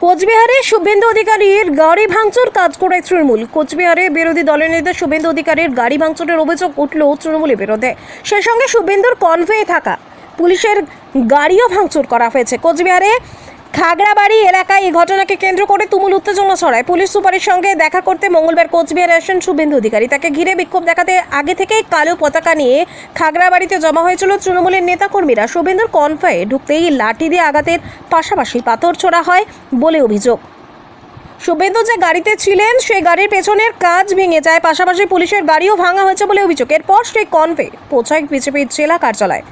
কোচবিহারে শুভেন্দু অধিকারীর গাড়ি ভাঙচুর কাজ করে তৃণমূল। কোচবিহারে বিরোধী দলের নেতা শুভেন্দু অধিকারীর গাড়ি ভাঙচুরের অভিযোগ উঠল তৃণমূলের বিরুদ্ধে। সেই সঙ্গে শুভেন্দুর কনভয়ে থাকা পুলিশের গাড়িও ভাঙচুর করা হয়েছে। কোচবিহারে খাগড়াবাড়ি এলাকায় এই ঘটনাকে কেন্দ্র করে তুমুল উত্তেজনা ছড়ায়। পুলিশ সুপারের সঙ্গে দেখা করতে মঙ্গলবার কোচবিহারে আসেন শুভেন্দু অধিকারী। তাকে ঘিরে বিক্ষোভ দেখাতে আগে থেকেই কালো পতাকা নিয়ে খাগড়াবাড়িতে জমা হয়েছিল তৃণমূলের নেতাকর্মীরা। শুভেন্দুর কনভয়ে ঢুকতেই লাঠি দিয়ে আঘাতের পাশাপাশি পাথর ছোড়া হয় বলে অভিযোগ। শুভেন্দু যে গাড়িতে ছিলেন সেই গাড়ির পেছনের কাঁচ ভেঙে যায়, পাশাপাশি পুলিশের গাড়িও ভাঙা হয়েছে বলে অভিযোগ। এরপর সেই কনভয়ে পৌঁছায় বিজেপির জেলা কার্যালয়।